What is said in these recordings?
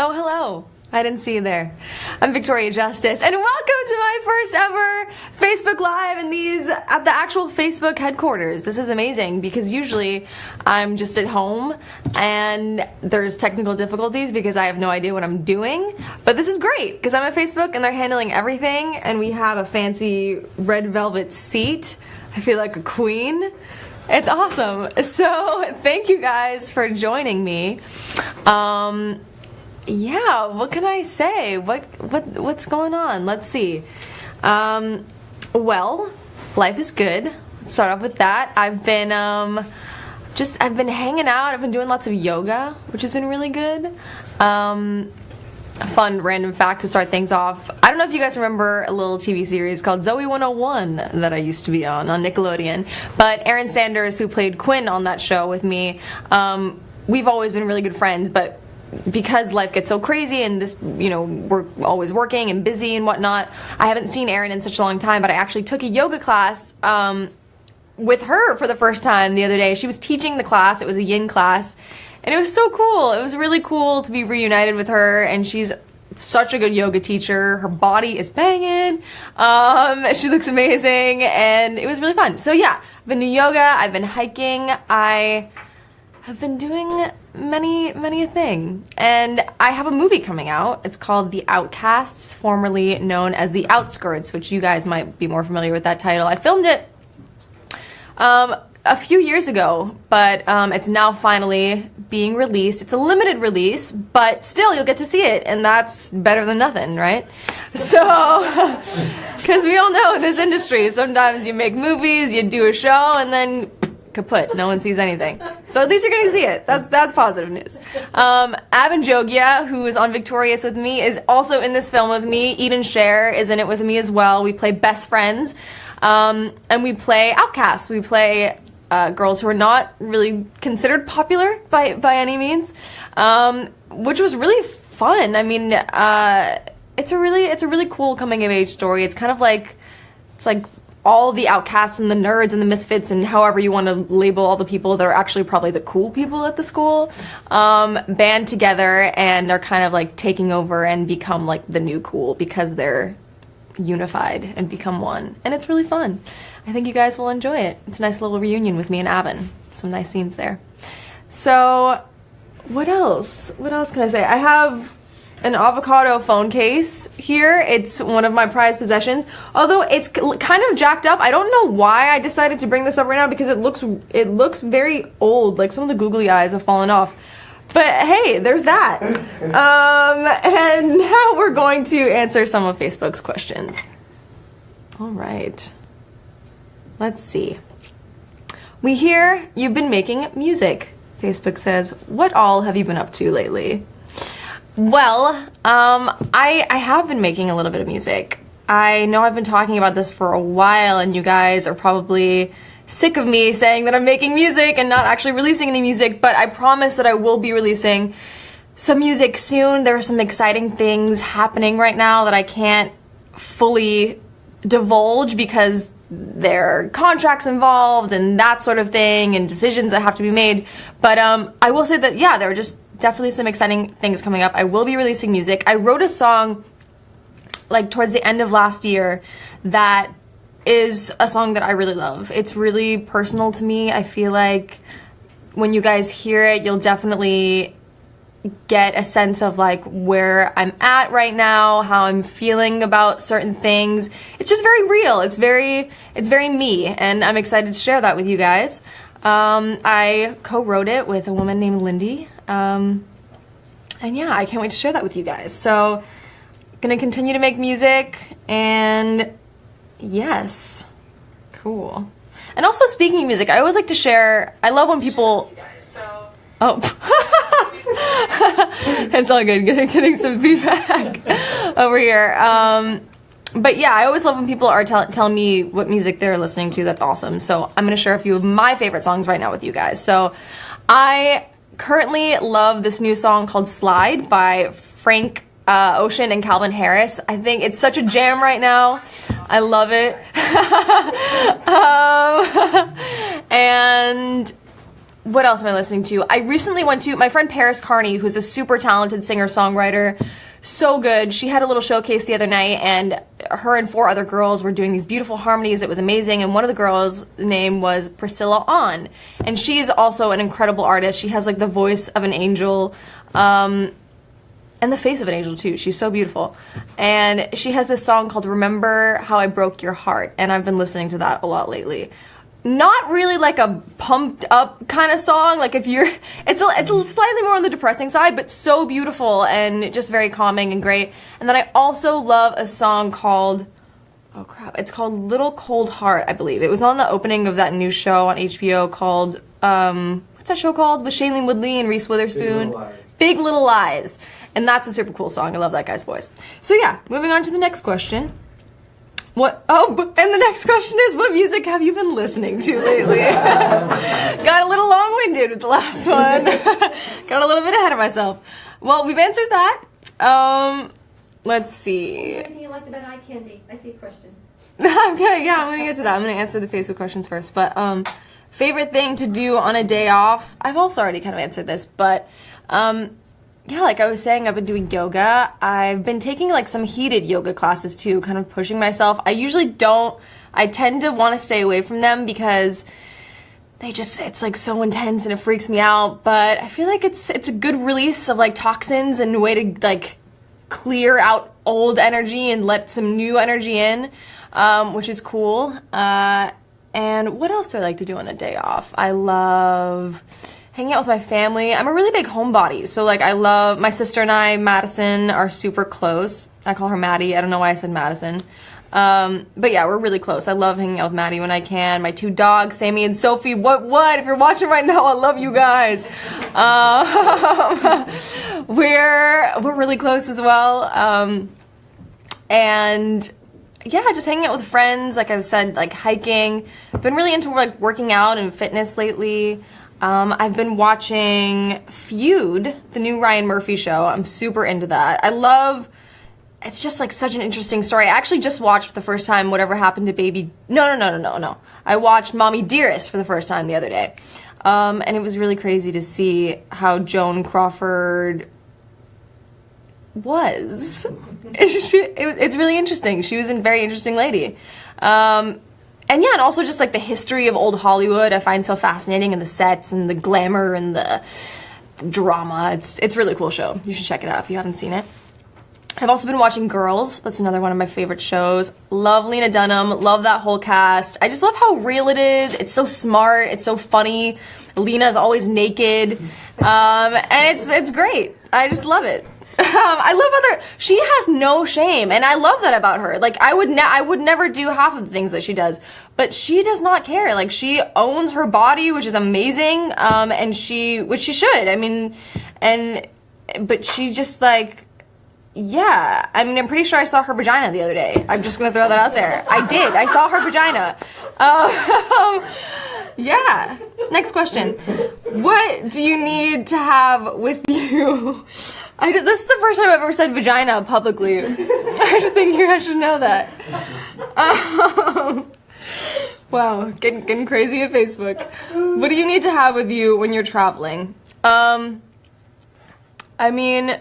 Oh, hello. I didn't see you there. I'm Victoria Justice, and welcome to my first ever Facebook Live at the actual Facebook headquarters. This is amazing because usually I'm just at home and there's technical difficulties because I have no idea what I'm doing. But this is great because I'm at Facebook and they're handling everything, and we have a fancy red velvet seat. I feel like a queen. It's awesome. So thank you guys for joining me. Yeah, what can I say? What's going on? Let's see. Well, life is good. Let's start off with that. I've been hanging out. I've been doing lots of yoga, which has been really good. A fun random fact to start things off. I don't know if you guys remember a little TV series called Zoe 101 that I used to be on Nickelodeon, but Erin Sanders, who played Quinn on that show with me, we've always been really good friends, but because life gets so crazy and this, we're always working and busy and whatnot, I haven't seen Erin in such a long time, but I actually took a yoga class with her for the first time the other day. She was teaching the class. It was a yin class, and it was so cool. It was really cool to be reunited with her, and she's such a good yoga teacher. Her body is banging. She looks amazing, and it was really fun. So yeah, I've been doing yoga. I've been hiking. I have been doing many a thing, and I have a movie coming out. It's called The Outcasts, formerly known as The Outskirts, which you guys might be more familiar with that title. I filmed it a few years ago, but it's now finally being released. It's a limited release, but still you'll get to see it, and that's better than nothing, right? So, because we all know in this industry, sometimes you make movies, you do a show, and then kaput, no one sees anything. So at least you're gonna see it. That's positive news. Avan Jogia, who is on Victorious with me, is also in this film with me. Eden Scher is in it with me as well. We play best friends, and we play outcasts. We play girls who are not really considered popular by any means, which was really fun. I mean, it's a really cool coming of age story. It's kind of like all the outcasts and the nerds and the misfits and however you want to label all the people that are actually probably the cool people at the school, band together, and they're kind of like taking over and become like the new cool because they're unified and become one. And it's really fun. I think you guys will enjoy it. It's a nice little reunion with me and Avan. Some nice scenes there. So what else? What else can I say? I have an avocado phone case here. It's one of my prized possessions, although it's kind of jacked up. I don't know why I decided to bring this up right now because it looks very old, like some of the googly eyes have fallen off. But hey, there's that. And now we're going to answer some of Facebook's questions. All right, let's see. We hear you've been making music. Facebook says, what all have you been up to lately? Well, I have been making a little bit of music. I know I've been talking about this for a while, and you guys are probably sick of me saying that I'm making music and not actually releasing any music, but I promise that I will be releasing some music soon. There are some exciting things happening right now that I can't fully divulge because there are contracts involved and that sort of thing and decisions that have to be made. But I will say that, yeah, there are just definitely some exciting things coming up. I will be releasing music. I wrote a song like towards the end of last year that is a song that I really love. It's really personal to me. I feel like when you guys hear it, you'll definitely get a sense of like where I'm at right now, how I'm feeling about certain things. It's just very real. It's very me, and I'm excited to share that with you guys. I co-wrote it with a woman named Lindy. And yeah, I can't wait to share that with you guys. So, gonna continue to make music, and yes, cool. And also, speaking of music, I always like to share, I love when people, oh, it's all good, getting some feedback over here. But yeah, I always love when people are telling me what music they're listening to. That's awesome. So I'm gonna share a few of my favorite songs right now with you guys. So I currently love this new song called Slide by Frank Ocean and Calvin Harris. I think it's such a jam right now. I love it. And what else am I listening to? I recently went to my friend Paris Carney, who's a super talented singer-songwriter. So good. She had a little showcase the other night, and her and 4 other girls were doing these beautiful harmonies. It was amazing, and one of the girls' name was Priscilla On, and she's also an incredible artist. She has like the voice of an angel, and the face of an angel too. She's so beautiful, and she has this song called "Remember How I Broke Your Heart," and I've been listening to that a lot lately. Not really like a pumped up kind of song, like if you're, it's a slightly more on the depressing side, but so beautiful and just very calming and great. And then I also love a song called, oh crap, it's called Little Cold Heart, I believe. It was on the opening of that new show on HBO called, what's that show called? With Shailene Woodley and Reese Witherspoon? Big Little Lies. And that's a super cool song. I love that guy's voice. So yeah, moving on to the next question. And the next question is, what music have you been listening to lately? Got a little long-winded with the last one. Got a little bit ahead of myself. Well, we've answered that. Let's see. Anything you liked about eye candy? I see a question. I'm gonna get to that. I'm gonna answer the Facebook questions first. But favorite thing to do on a day off? I've also already kind of answered this, but yeah, like I was saying, I've been doing yoga. I've been taking like some heated yoga classes too, kind of pushing myself. I usually don't, I tend to want to stay away from them because it's like so intense and it freaks me out. But I feel like it's a good release of like toxins and a way to like clear out old energy and let some new energy in, which is cool. And what else do I like to do on a day off? I love hanging out with my family. I'm a really big homebody, so like I love, my sister and I, Madison, are super close. I call her Maddie. I don't know why I said Madison. But yeah, we're really close. I love hanging out with Maddie when I can. My 2 dogs, Sammy and Sophie. What? If you're watching right now, I love you guys. We're really close as well. And yeah, just hanging out with friends. Like I've said, like hiking. I've been really into like working out and fitness lately. I've been watching Feud, the new Ryan Murphy show. I'm super into that. It's just like such an interesting story. I actually just watched for the first time Whatever Happened to Baby. No. I watched Mommy Dearest for the first time the other day. And it was really crazy to see how Joan Crawford was. It's really interesting. She was a very interesting lady. And yeah, and also just like the history of old Hollywood I find so fascinating, and the sets and the glamour and the drama. It's a really cool show. You should check it out if you haven't seen it. I've also been watching Girls. That's another one of my favorite shows. Love Lena Dunham. Love that whole cast. I just love how real it is. It's so smart. It's so funny. Lena's always naked. And it's great. I just love it. I love she has no shame, and I love that about her. Like I would never do half of the things that she does, but she does not care. Like she owns her body, which is amazing, and which she should. I mean, but she just like, yeah. I mean, I'm pretty sure I saw her vagina the other day. I'm just gonna throw that out there. I did. I saw her vagina. Yeah. Next question. What do you need to have with you? This is the first time I've ever said vagina publicly. I just think you guys should know that. Wow, getting crazy at Facebook. What do you need to have with you when you're traveling? I mean,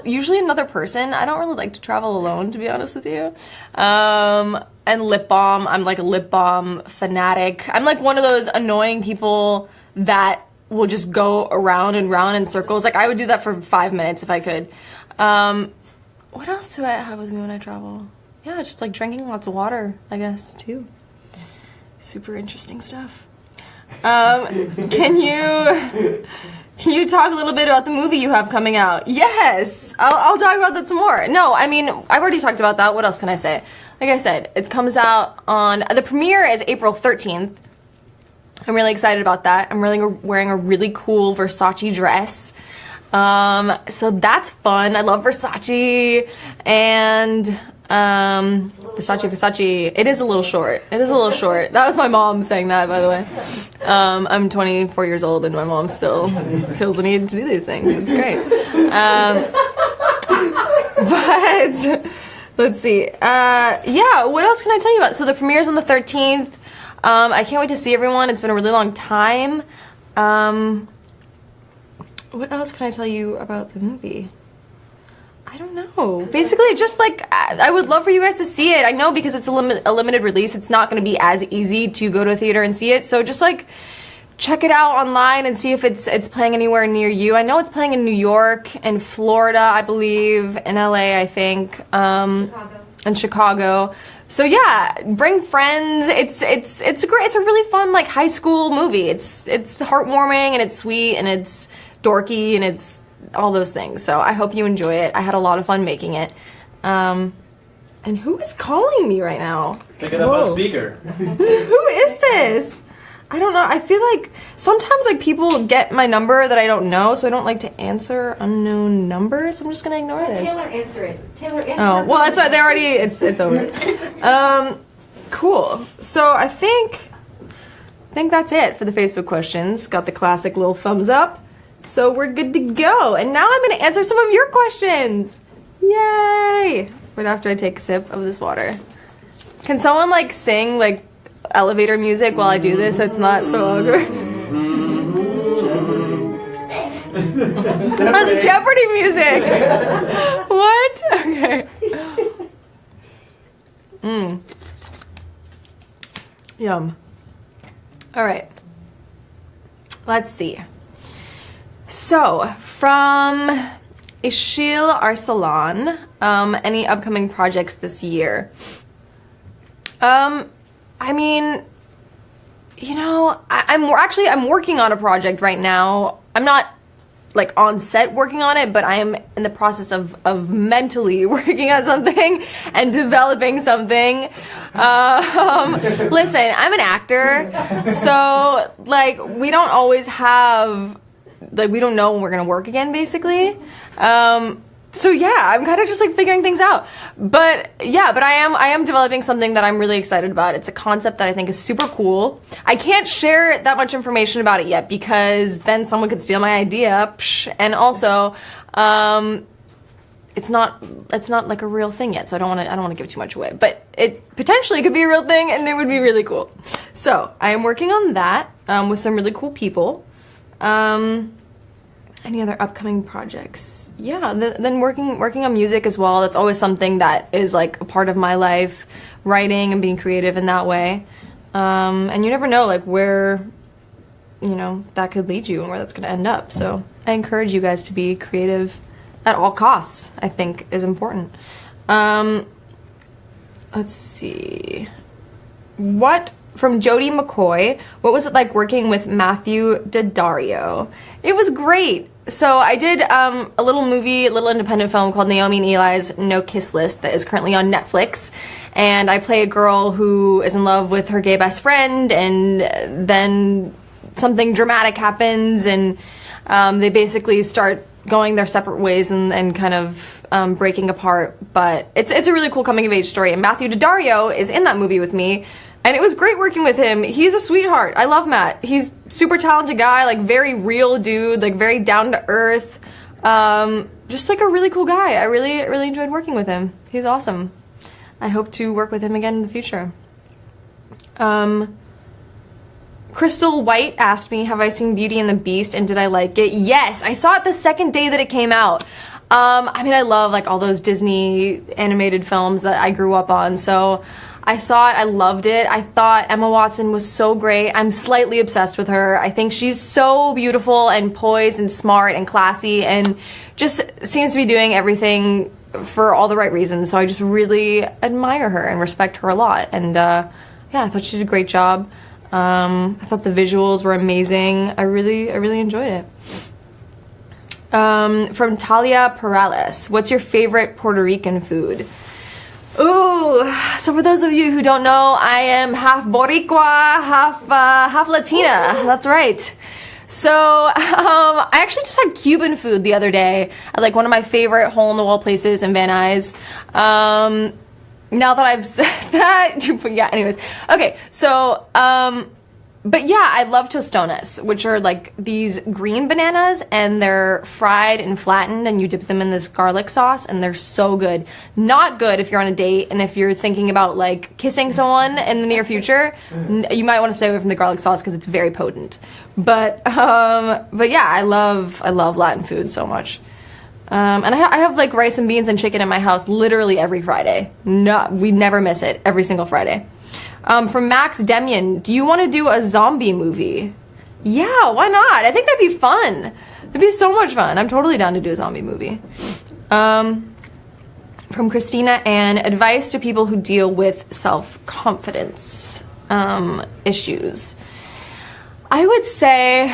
usually another person. I don't really like to travel alone, to be honest with you. And lip balm. I'm like a lip balm fanatic. I'm like one of those annoying people that will just go around and round in circles. Like I would do that for 5 minutes if I could. What else do I have with me when I travel? Yeah, just like drinking lots of water, I guess, too. Super interesting stuff. Can you talk a little bit about the movie you have coming out? Yes, I'll talk about that some more. No, I mean, I've already talked about that. What else can I say? Like I said, it comes out on, the premiere is April 13th. I'm really excited about that. I'm really wearing a really cool Versace dress. So that's fun. I love Versace. And Versace. It is a little short. It is a little short. That was my mom saying that, by the way. I'm 24 years old and my mom still feels the need to do these things. It's great. But let's see. Yeah, what else can I tell you about? So the premiere's on the 13th. I can't wait to see everyone. It's been a really long time. What else can I tell you about the movie? I don't know. Basically, just like, I would love for you guys to see it. I know because it's a limited release, it's not going to be as easy to go to a theater and see it. So just like, check it out online and see if it's playing anywhere near you. I know it's playing in New York and Florida, I believe, in LA, I think, Chicago. and Chicago. So yeah, bring friends. It's a really fun like high school movie. It's heartwarming and it's sweet and it's dorky and it's all those things. So I hope you enjoy it. I had a lot of fun making it. And who is calling me right now? Pick it up on speaker. Who is this? I don't know. I feel like sometimes like people get my number that I don't know, so I don't like to answer unknown numbers. I'm just gonna ignore this. Taylor, answer it. Taylor, answer Oh, it. well, they already, it's over. Cool. So I think that's it for the Facebook questions. Got the classic little thumbs up. So we're good to go. And now I'm gonna answer some of your questions. Yay! Right after I take a sip of this water. Can someone like sing like elevator music while I do this so it's not so awkward? That's Jeopardy music! What? Okay. Yum. Alright. Let's see. So, from Ishil Arsalan, any upcoming projects this year? I mean, you know, I'm working on a project right now. I'm not like on set working on it, but I am in the process of mentally working on something and developing something. Listen, I'm an actor, so like we don't always have, like we don't know when we're gonna work again, basically. So yeah, I'm kind of just like figuring things out. But yeah, but I am developing something that I'm really excited about. It's a concept that I think is super cool. I can't share that much information about it yet because then someone could steal my idea. And also, it's not like a real thing yet, so I don't want to give too much away. But it potentially could be a real thing, and it would be really cool. So I am working on that with some really cool people. Any other upcoming projects? Yeah, then working on music as well. That's always something that is like a part of my life, writing and being creative in that way. And you never know like where, you know, that could lead you and where that's going to end up. So I encourage you guys to be creative at all costs, I think is important. Let's see. From Jody McCoy, what was it like working with Matthew Daddario? It was great. So I did a little independent film called Naomi and Eli's No Kiss List that is currently on Netflix. And I play a girl who is in love with her gay best friend, and then something dramatic happens, and they basically start going their separate ways and kind of breaking apart. But it's a really cool coming of age story. And Matthew Daddario is in that movie with me. And it was great working with him. He's a sweetheart. I love Matt. He's super talented guy, like very real dude, like very down to earth. Just like a really cool guy. I really enjoyed working with him. He's awesome. I hope to work with him again in the future. Crystal White asked me, have I seen Beauty and the Beast and did I like it? Yes, I saw it the second day that it came out. I mean, I love like all those Disney animated films that I grew up on, so I saw it, I loved it. I thought Emma Watson was so great. I'm slightly obsessed with her. I think she's so beautiful and poised and smart and classy and just seems to be doing everything for all the right reasons. So I just really admire her and respect her a lot. And yeah, I thought she did a great job. I thought the visuals were amazing. I really enjoyed it. From Talia Perales, what's your favorite Puerto Rican food? Ooh, so for those of you who don't know, I am half Boricua, half Latina. That's right. So I actually just had Cuban food the other day at like one of my favorite hole-in-the-wall places in Van Nuys. Now that I've said that, yeah, anyways. Okay, so, but yeah, I love tostones, which are like these green bananas, and they're fried and flattened, and you dip them in this garlic sauce, and they're so good. Not good if you're on a date, and if you're thinking about like kissing someone in the near future, you might want to stay away from the garlic sauce because it's very potent. But yeah, I love Latin food so much. And I have like rice and beans and chicken in my house literally every Friday. No, we never miss it. Every single Friday. From Max Demian, do you want to do a zombie movie? Yeah, why not? I think that'd be fun. It'd be so much fun. I'm totally down to do a zombie movie. From Christina Ann, advice to people who deal with self-confidence issues. I would say,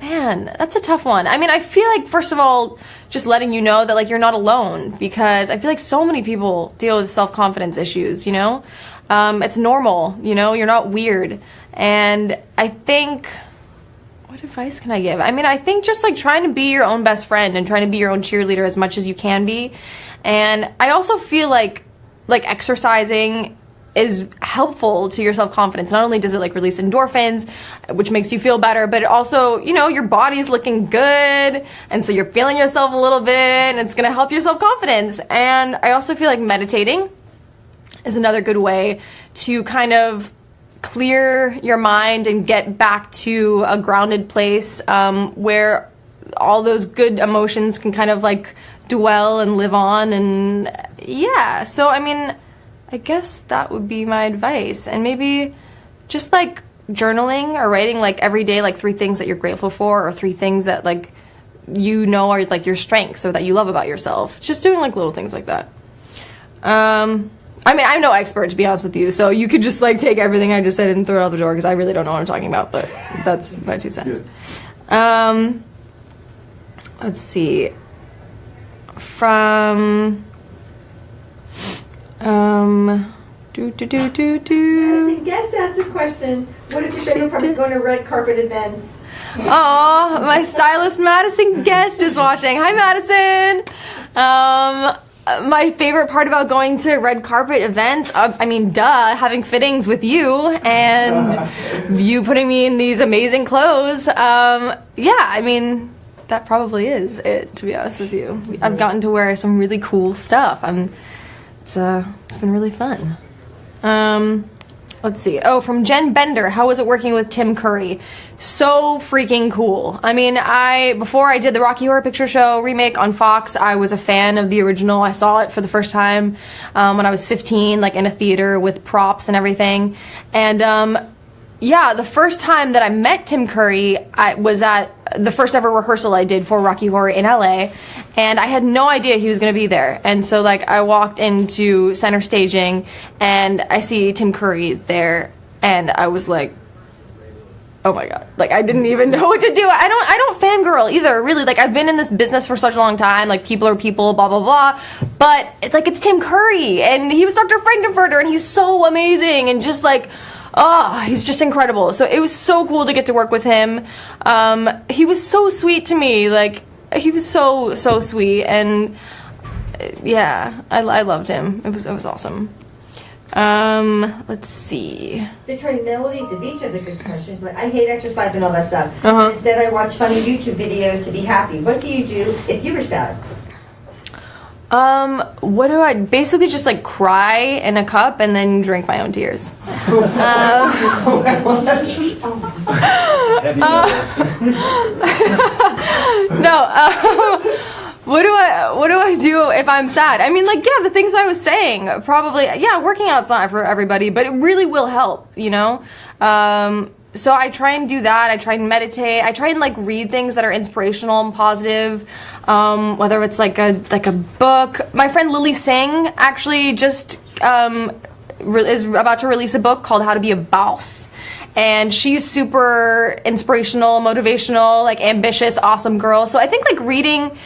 man, that's a tough one. I mean, I feel like, first of all, just letting you know that, like, you're not alone, because I feel like so many people deal with self-confidence issues, you know? It's normal, you know? You're not weird. And I think, what advice can I give? I mean, I think just, like, trying to be your own best friend and trying to be your own cheerleader as much as you can be. And I also feel like exercising is helpful to your self-confidence. Not only does it like release endorphins, which makes you feel better, but it also, you know, your body's looking good, and so you're feeling yourself a little bit, and it's gonna help your self-confidence. And I also feel like meditating is another good way to kind of clear your mind and get back to a grounded place where all those good emotions can kind of like dwell and live on. And yeah, so I mean, I guess that would be my advice. And maybe just like journaling or writing like every day, like 3 things that you're grateful for, or 3 things that like you know are like your strengths or that you love about yourself. Just doing like little things like that. I mean, I'm no expert, to be honest with you, so you could just like take everything I just said and throw it out the door, because I really don't know what I'm talking about, but that's my 2 cents. Let's see. From Guest asked a question. What is your favorite part of going to red carpet events? Oh, my stylist Madison Guest is watching. Hi, Madison. My favorite part about going to red carpet events, I mean, having fittings with you and you putting me in these amazing clothes. Yeah, I mean, that probably is it, to be honest with you. I've gotten to wear some really cool stuff. It's been really fun. Let's see. Oh, from Jen Bender, how was it working with Tim Curry? So freaking cool. I mean, before I did the Rocky Horror Picture Show remake on Fox, I was a fan of the original. I saw it for the first time when I was 15, like in a theater with props and everything. And yeah, the first time that I met Tim Curry, I was at the first ever rehearsal I did for Rocky Horror in LA, and I had no idea he was going to be there. And so like I walked into center staging and I see Tim Curry there, and I was like, oh my god, like I didn't even know what to do. I don't fangirl either, really. Like I've been in this business for such a long time, like people are people, blah blah blah, but it's Tim Curry, and he was Dr. Frankenfurter, and he's so amazing, and just like, oh, he's just incredible. So it was so cool to get to work with him. He was so sweet to me. Like, he was so sweet. And yeah, I loved him. It was awesome. Let's see. The Melody to Beach has a good question. But I hate exercise and all that stuff. Instead, I watch funny YouTube videos to be happy. What do you do if you were sad? What do I basically just like cry in a cup and then drink my own tears? What do I do if I'm sad? I mean, like, yeah, the things I was saying, probably, yeah, working out's not for everybody, but it really will help, you know? So I try and do that. I try and meditate. I try and like read things that are inspirational and positive. Whether it's like a book. My friend Lily Singh actually just is about to release a book called How to Be a Boss. And she's super inspirational, motivational, like ambitious, awesome girl. So I think like reading,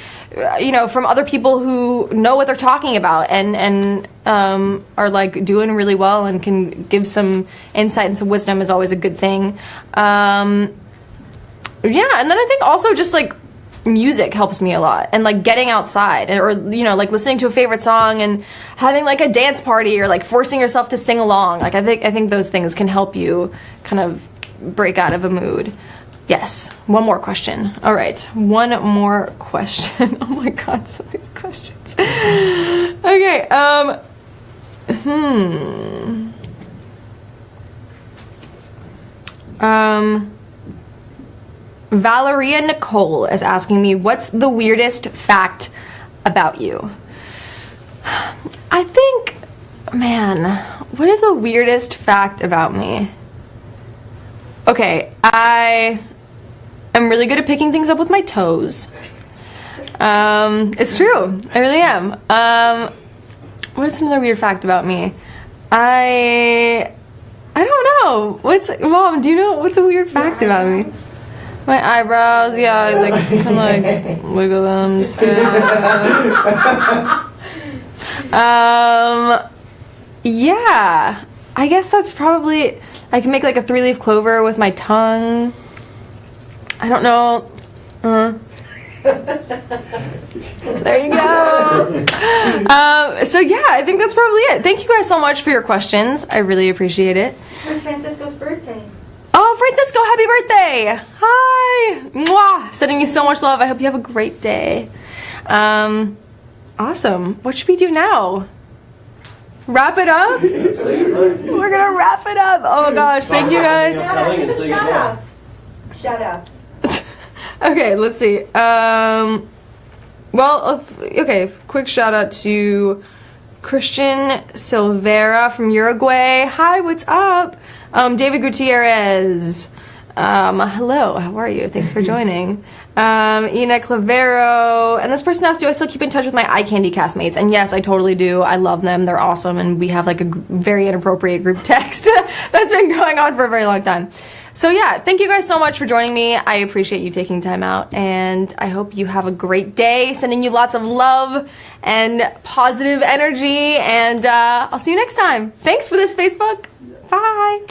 you know, from other people who know what they're talking about and are like doing really well and can give some insight and some wisdom is always a good thing. Yeah, and then I think also just like music helps me a lot, and like getting outside, or you know, like listening to a favorite song and having like a dance party, or like forcing yourself to sing along. Like I think those things can help you kind of break out of a mood. Yes, one more question. All right, one more question. Oh my god, some of these questions. Okay, Valeria Nicole is asking me, what's the weirdest fact about you? I think, man, what is the weirdest fact about me? Okay, I am really good at picking things up with my toes. It's true. I really am. What is another weird fact about me? I don't know. Mom, do you know what's a weird fact about me? My eyebrows, yeah, I like kind of like wiggle them just yeah, I guess that's probably, I can make like a 3-leaf clover with my tongue. I don't know. There you go. So yeah, I think that's probably it. Thank you guys so much for your questions. I really appreciate it. It's Francisco's birthday. Oh, Francisco, happy birthday! Hi! Mwah! Sending you so much love. I hope you have a great day. Awesome. What should we do now? Wrap it up? We're gonna wrap it up. Oh gosh, thank you guys. Shout outs. Okay, let's see. Okay, quick shout out to Christian Silvera from Uruguay. Hi, what's up? David Gutierrez. Hello, how are you? Thanks for joining. Ina Clavero. And this person asked, do I still keep in touch with my eye candy castmates? And yes, I totally do. I love them. They're awesome. And we have like a very inappropriate group text that's been going on for a very long time. So yeah, thank you guys so much for joining me. I appreciate you taking time out. And I hope you have a great day. Sending you lots of love and positive energy. And I'll see you next time. Thanks for this, Facebook. Bye.